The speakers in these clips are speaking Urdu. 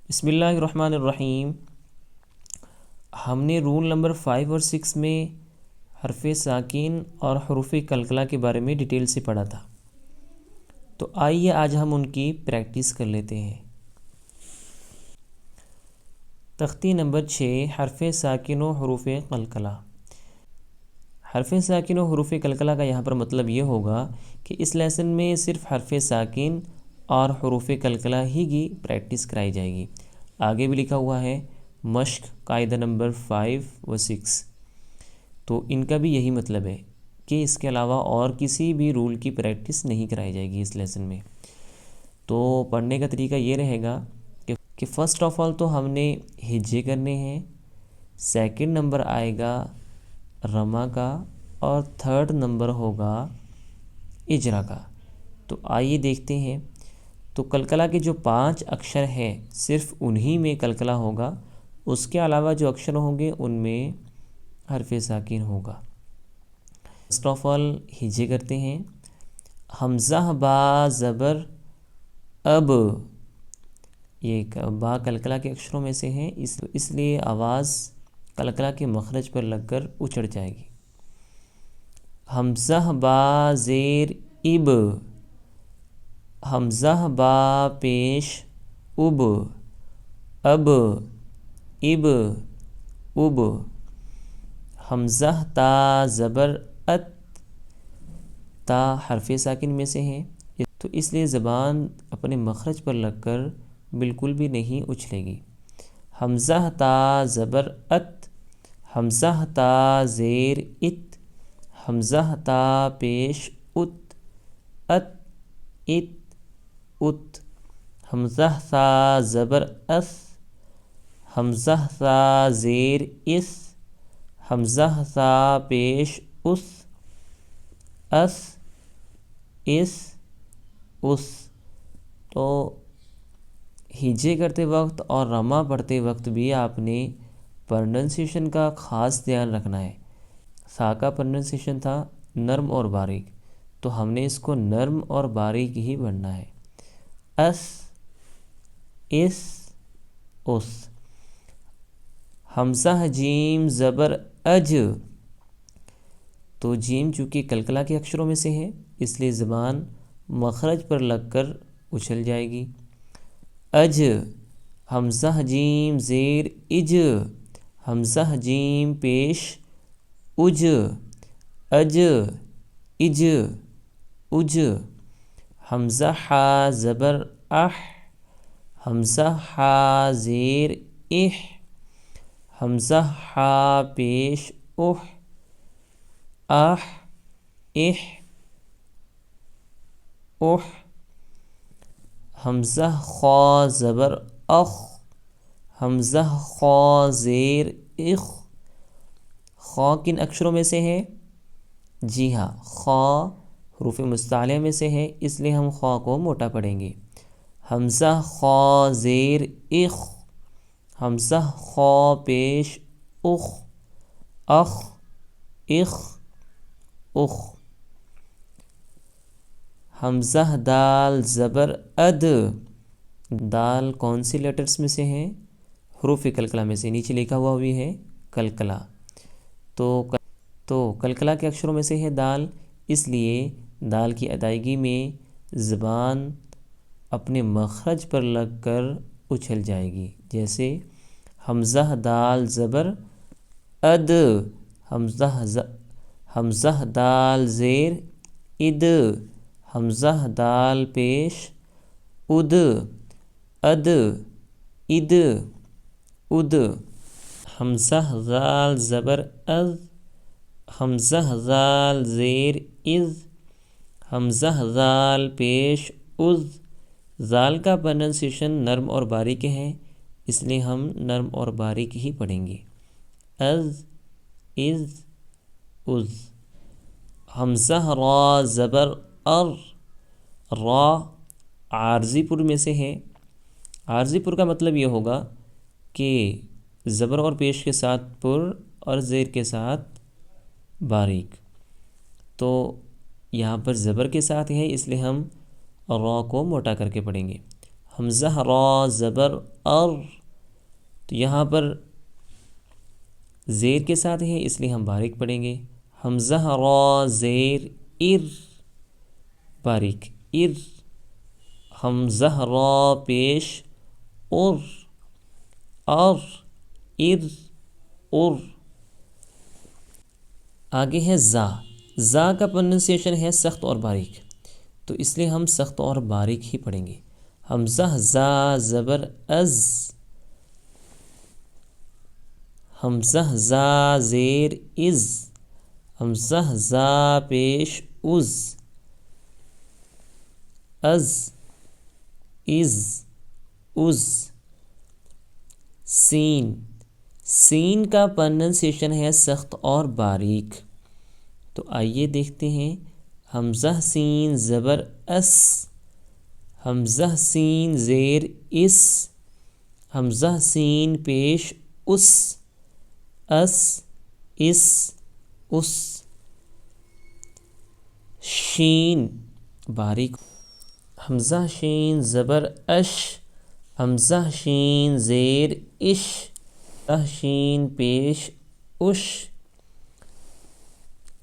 بسم اللہ الرحمن الرحیم۔ ہم نے رول نمبر 5 اور 6 میں حرف ساکن اور حروف قلقلہ کے بارے میں ڈیٹیل سے پڑھا تھا، تو آئیے آج ہم ان کی پریکٹس کر لیتے ہیں۔ تختی نمبر 6، حرف ساکن و حروف قلقلہ۔ حرف ساکن و حروف قلقلہ کا یہاں پر مطلب یہ ہوگا کہ اس لیسن میں صرف حرف ساکن اور حروف قلقلہ ہی کی پریکٹس کرائی جائے گی۔ آگے بھی لکھا ہوا ہے مشق قاعدہ نمبر 5 و 6، تو ان کا بھی یہی مطلب ہے کہ اس کے علاوہ اور کسی بھی رول کی پریکٹس نہیں کرائی جائے گی اس لیسن میں۔ تو پڑھنے کا طریقہ یہ رہے گا کہ فرسٹ آف آل تو ہم نے ہجے کرنے ہیں، سیکنڈ نمبر آئے گا رما کا، اور تھرڈ نمبر ہوگا اجرا کا۔ تو آئیے دیکھتے ہیں۔ تو قلقلہ کے جو 5 اکشر ہیں صرف انہی میں قلقلہ ہوگا، اس کے علاوہ جو اکشر ہوں گے ان میں حرف ساکن ہوگا۔ فرسٹ آف آل ہجے کرتے ہیں۔ حمزہ با زبر اب، یہ با قلقلہ کے اکشروں میں سے ہیں، اس لیے آواز قلقلہ کے مخرج پر لگ کر اچھڑ جائے گی۔ حمزہ با زیر اب، حمزہ با پیش اب، اب اب اب۔ حمزہ تا زبر ات، تا حرف ساکن میں سے ہیں، تو اس لیے زبان اپنے مخرج پر لگ کر بالکل بھی نہیں اچھلے گی۔ حمزہ تا زبر ات، حمزہ تا زیر ات، حمزہ تا پیش ات، ات ات ات۔ حمزہ تا زبر اس، حمزہ تا زیر اس، حمزہ تا پیش اس، اس اس اس۔ تو ہجے کرتے وقت اور رما پڑھتے وقت بھی آپ نے پرننسیشن کا خاص دھیان رکھنا ہے۔ سا کا پرننسیشن تھا نرم اور باریک، تو ہم نے اس کو نرم اور باریک ہی پڑھنا ہے۔ اس اس اس۔ حمزہ جیم زبر اج، تو جیم چونکہ قلقلہ کے اکشروں میں سے ہے اس لیے زبان مخرج پر لگ کر اچھل جائے گی۔ اج۔ حمزہ جیم زیر اج، حمزہ جیم پیش اج، اج اج اج۔ حمزہ حا زبر اح، حمزہ حا زیر اح، حمزہ حا پیش اح، اح اح اح۔ حمزہ خا زبر اخ، حمزہ خا زیر اخ۔ خا کن اکشروں میں سے ہے؟ جی ہاں، خا حروف مستعلیہ میں سے ہے، اس لیے ہم خا کو موٹا پڑھیں گے۔ حمزہ خا زیر اخ، حمزہ خا پیش اخ، اخ اخ اخ۔ حمزہ دال زبر اد، دال کون سی لیٹرز میں سے ہیں؟ حروف قلقلہ میں سے، نیچے لکھا ہوا بھی ہے قلقلہ، تو قلقلہ کے اکشروں میں سے ہے دال، اس لیے دال کی ادائیگی میں زبان اپنے مخرج پر لگ کر اچھل جائے گی، جیسے حمزہ دال زبر اد، حمزہ دال زیر اد، حمزہ دال پیش اد، اد اد اد۔ حمزہ ذال زبر از، حمزہ ذال زیر از، حمزہ ذال پیش از۔ ذال کا پرننسیشن نرم اور باریک ہے، اس لیے ہم نرم اور باریک ہی پڑھیں گے۔ از از از۔ حمزہ را زبر ار، را عارضی پر میں سے ہے۔ عارضی پر کا مطلب یہ ہوگا کہ زبر اور پیش کے ساتھ پر اور زیر کے ساتھ باریک، تو یہاں پر زبر کے ساتھ ہے اس لیے ہم را کو موٹا کر کے پڑھیں گے۔ حمزہ را زبر ار، تو یہاں پر زیر کے ساتھ ہے اس لیے ہم باریک پڑھیں گے. حمزہ را زیر ار، باریک ار. حمزہ را پیش ار، ار ار ار. آگے ہے زا. زا کا پروننسیشن ہے سخت اور باریک، تو اس لیے ہم سخت اور باریک ہی پڑھیں گے. حمزہ زا زبر از، حمزہ زا زیر از، حمزہ زا پیش از، از از از. سین. سین کا پروننسیشن ہے سخت اور باریک، تو آئیے دیکھتے ہیں. حمزہ سین زبر اس، حمزہ سین زیر اس، حمزہ سین پیش اس، اس اس اس. شین باریک. حمزہ شین زبر اش، حمزہ شین زیر اش، حمزہ شین پیش اش،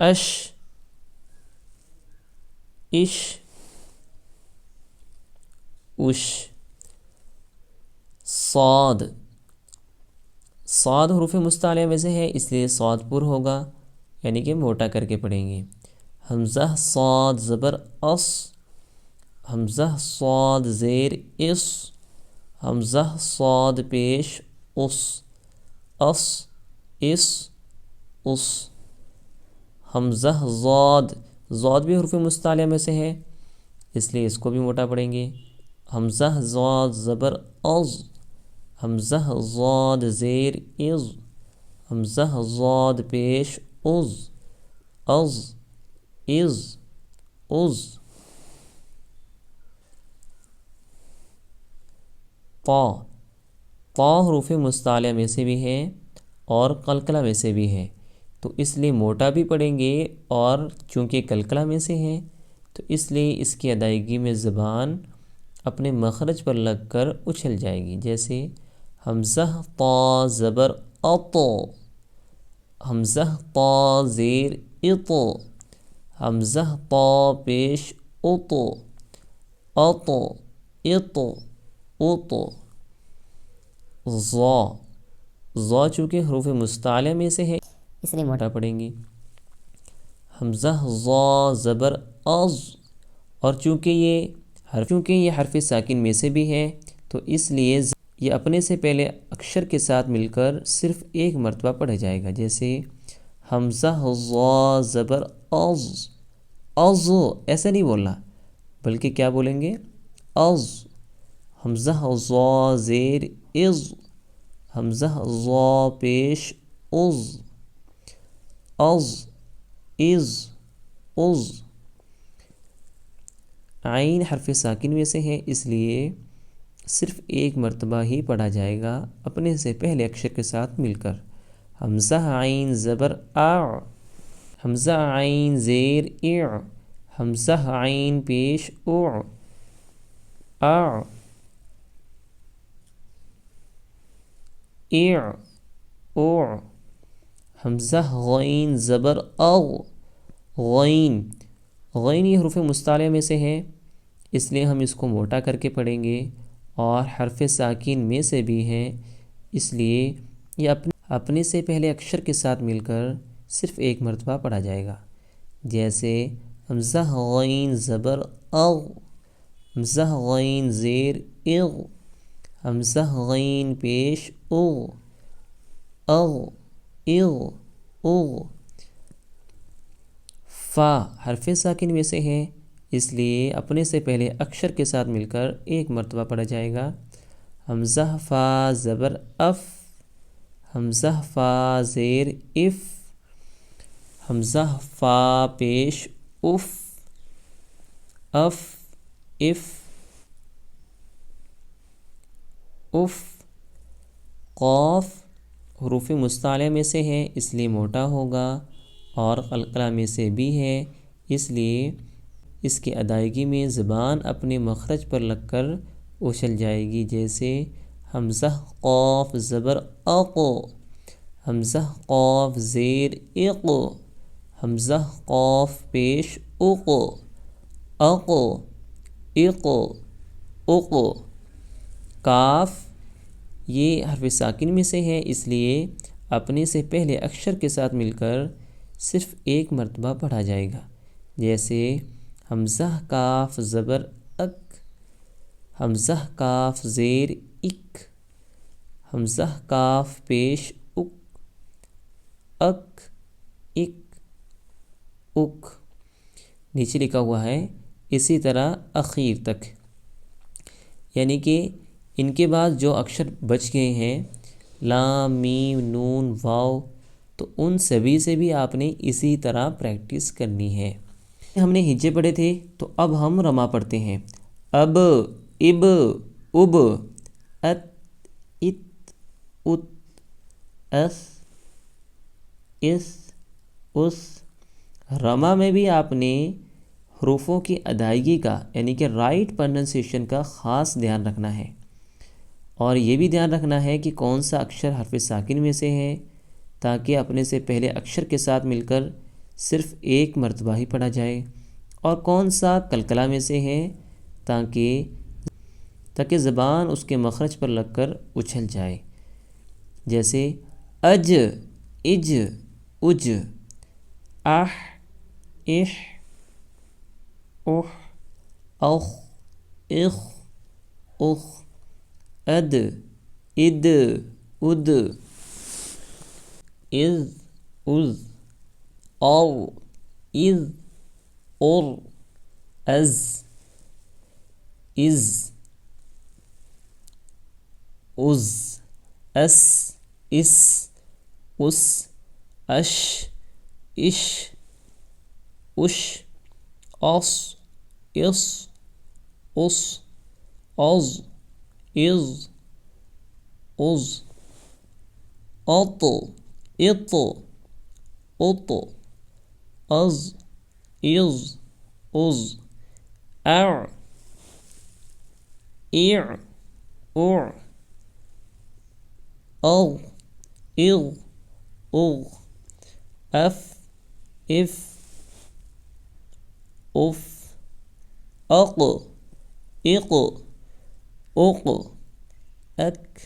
اش اش اش. صاد. صاد حروف مستعلیہ میں سے ہے اس لیے صاد پر ہوگا، یعنی کہ موٹا کر کے پڑھیں گے. حمزہ صاد زبر اس، حمزہ صاد زیر اس، حمزہ صاد پیش اس، اس اس اس. حمزہ ضاد. ضاد بھی حروف مستعلیہ میں سے ہے اس لیے اس کو بھی موٹا پڑھیں گے. حمزہ ضاد زبر از، حمزہ ضاد زیر از، حمزہ ضاد پیش از، از از از. طا. طا حروف مستعلیہ میں سے بھی ہے اور قلقلہ میں سے بھی ہے، تو اس لیے موٹا بھی پڑھیں گے، اور چونکہ قلقلہ میں سے ہے تو اس لیے اس کی ادائیگی میں زبان اپنے مخرج پر لگ کر اچھل جائے گی. جیسے حمزہ طا زبر اط، حمزہ طا زیر اط، حمزہ طا پیش اط، اط اط اط. ضا. ضا چونکہ حروف مستعلیہ میں سے ہے اس لیے موٹا پڑھیں گے. حمزہ ضا زبر از، اور چونکہ یہ حرف ساکن میں سے بھی ہے تو اس لیے یہ اپنے سے پہلے اکشر کے ساتھ مل کر صرف ایک مرتبہ پڑھا جائے گا. جیسے حمزہ ضا زبر از، از ایسا نہیں بولنا بلکہ کیا بولیں گے از. حمزہ ضا زیر از، حمزہ ضا پیش از، از از از. عین حرف ساکن میں سے ہے اس لیے صرف ایک مرتبہ ہی پڑھا جائے گا اپنے سے پہلے اکشر کے ساتھ مل کر. حمزہ عین زبر آ، حمزہ عین زیر اع، حمزہ عین پیش او، آ اع او. حمزہ غین زبر اغ، غین. غین یہ حروف مستعلیہ میں سے ہے اس لیے ہم اس کو موٹا کر کے پڑھیں گے، اور حرف ساکن میں سے بھی ہے اس لیے یہ اپنے سے پہلے اکشر کے ساتھ مل کر صرف ایک مرتبہ پڑھا جائے گا. جیسے حمزہ غین زبر اغ، حمزہ غین زیر اغ، حمزہ غین پیش اغ، اغ اغ اغ. فا حرف ساکن میں سے ہے اس لیے اپنے سے پہلے اکشر کے ساتھ مل کر ایک مرتبہ پڑھا جائے گا. حمزہ فا زبر اف، حمزہ فا زیر اف، حمزہ فا پیش اف، اف اف اف. قاف حروف مستعلیہ میں سے ہے اس لیے موٹا ہوگا، اور قلقلہ میں سے بھی ہے اس لیے اس کی ادائیگی میں زبان اپنے مخرج پر لگ کر اچھل جائے گی، جیسے حمزہ قاف زبر اق، حمزہ قاف زیر اق، حمزہ قاف پیش اق، اق اق اق۔ کاف یہ حرف ساکن میں سے ہے، اس لیے اپنے سے پہلے اکثر کے ساتھ مل کر صرف ایک مرتبہ پڑھا جائے گا، جیسے حمزہ کاف زبر اک، حمزہ کاف زیر اک، حمزہ کاف پیش اک، اک اک اک۔ نیچے لکھا ہوا ہے اسی طرح اخیر تک، یعنی کہ ان کے بعد جو اکثر بچ گئے ہیں لام میم نون واو، تو ان سبھی سے بھی آپ نے اسی طرح پریکٹس کرنی ہے۔ ہم نے ہجے پڑھے تھے، تو اب ہم رما پڑھتے ہیں۔ اب، اب، اب، ات، ات، ات، اس، اس، اس۔ رما میں بھی آپ نے حروفوں کی ادائیگی کا یعنی کہ رائٹ پرننسیشن کا خاص دھیان رکھنا ہے، اور یہ بھی دھیان رکھنا ہے کہ کون سا اکثر حرف ساکن میں سے ہے، تاکہ اپنے سے پہلے اکثر کے ساتھ مل کر صرف ایک مرتبہ ہی پڑھا جائے، اور کون سا قلقلہ میں سے ہے تاکہ زبان اس کے مخرج پر لگ کر اچھل جائے، جیسے اج، اج، اج، اح، اح، اح، اخ، اخ، اخ، اد، اد، اد، از، از، او، از، اور، از، از، از، اس، اس، اس، اش، اش، اش، اس، اس، اس، از، از، از، اط، اط، اط، از، از، از، اع، اع، اع، اغ، اغ، اغ، اف، اف، اف، اق، اق، اق، اک،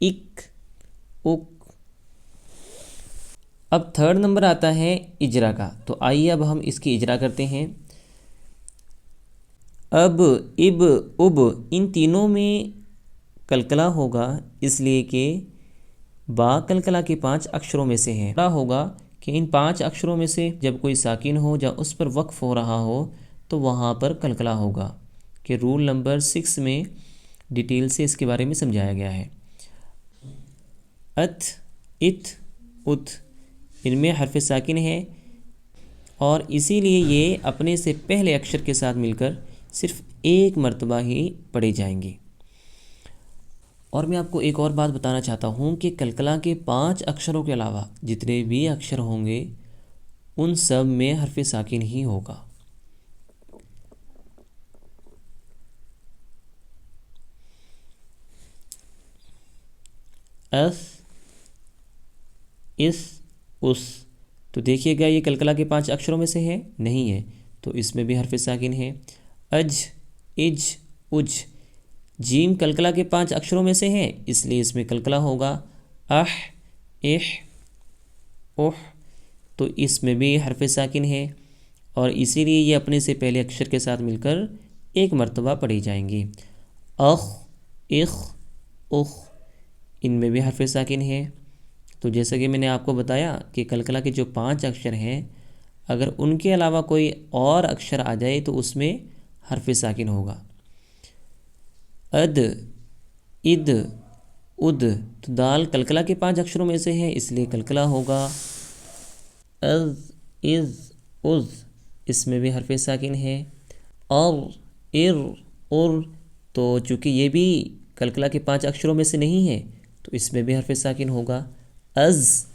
اک، اک۔ اب تھرڈ نمبر آتا ہے اجرا کا، تو آئیے اب ہم اس کی اجرا کرتے ہیں۔ اب، اب، اب، ان تینوں میں قلقلہ ہوگا، اس لیے کہ با قلقلہ کے 5 اکثروں میں سے ہے۔ ہوگا کہ ان 5 اکثروں میں سے جب کوئی ساکن ہو یا اس پر وقف ہو رہا ہو تو وہاں پر قلقلہ ہوگا، کہ رول نمبر 6 میں ڈیٹیل سے اس کے بارے میں سمجھایا گیا ہے۔ ات، ات، ات، ان میں حرف ساکن ہے، اور اسی لیے یہ اپنے سے پہلے اکثر کے ساتھ مل کر صرف ایک مرتبہ ہی پڑھے جائیں گے۔ اور میں آپ کو ایک اور بات بتانا چاہتا ہوں کہ قلقلہ کے 5 اکثروں کے علاوہ جتنے بھی اکثر ہوں گے ان سب میں حرف ساکن ہی ہوگا۔ اس، اس، اس، تو دیکھیے گا یہ قلقلہ کے 5 اکثروں میں سے ہے نہیں ہے، تو اس میں بھی حرف ساکن ہے۔ اج، اج، اج، جیم قلقلہ کے 5 اکثروں میں سے ہے، اس لیے اس میں قلقلہ ہوگا۔ اح، اح، اح، تو اس میں بھی حرف ساکن ہے، اور اسی لیے یہ اپنے سے پہلے اکثر کے ساتھ مل کر ایک مرتبہ پڑھی جائیں گی۔ اخ، اخ، اخ، ان میں بھی حرف ساکن ہے، تو جیسا کہ میں نے آپ کو بتایا کہ قلقلہ کے جو 5 اکثر ہیں اگر ان کے علاوہ کوئی اور اکثر آ جائے تو اس میں حرف ساکن ہوگا۔ اد، اد، اد، تو دال قلقلہ کے 5 اکثروں میں سے ہے اس لیے قلقلہ ہوگا۔ از، از، از، اس میں بھی حرف ساکن ہے۔ ار، ار، ار، تو چونکہ یہ بھی قلقلہ کے 5 اکثروں میں سے نہیں ہے تو اس میں بھی حرف ساکن ہوگا۔ از،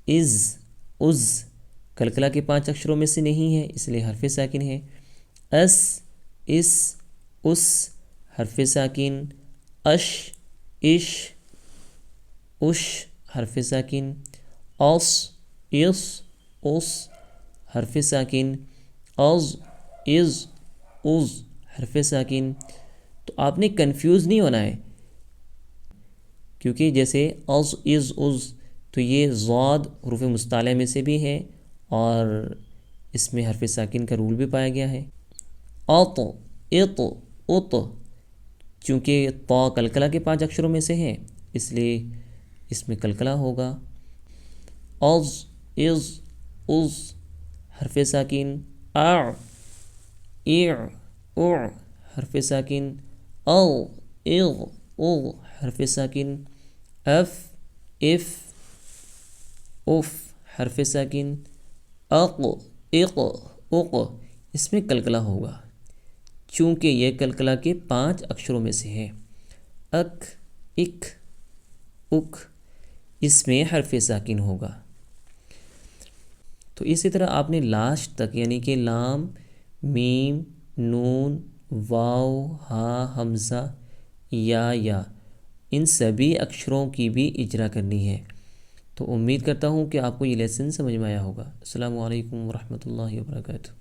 از، از، قلقلہ کے 5 اکثروں میں سے نہیں ہے اس لیے حرف ساکن ہے۔ اس، اس، اس، حرف ساکن، اش، اش، اش، حرف ساکن، اس، اس، اس، حرف ساکن، از، از، از، حرف ساکن۔ تو آپ نے کنفیوز نہیں ہونا ہے، کیونکہ جیسے از، از، از، تو یہ ضاد حروف مستعلیٰ میں سے بھی ہے اور اس میں حرف ساکن کا رول بھی پایا گیا ہے۔ اط، اط، اط، چونکہ طا قلقلہ کے 5 اکشروں میں سے ہے اس لیے اس میں قلقلہ ہوگا۔ از، از، از، حرف ساکن، اع، اع، اع، حرف ساکن، او، اغ، اغ، حرف ساکن، اف، اف، اف، حرف ساکن، اق، اق، اق، اس میں قلقلہ ہوگا چونکہ یہ قلقلہ کے 5 اکشروں میں سے ہے۔ اک، اک، اک، اس میں حرف ساکن ہوگا۔ تو اسی طرح آپ نے لاسٹ تک یعنی کہ لام، میم، نون، واو، ہا، حمزہ، یا ان سبھی اکشروں کی بھی اجرا کرنی ہے۔ تو امید کرتا ہوں کہ آپ کو یہ لیسن سمجھ میں آیا ہوگا۔ السلام علیکم ورحمۃ اللہ وبرکاتہ۔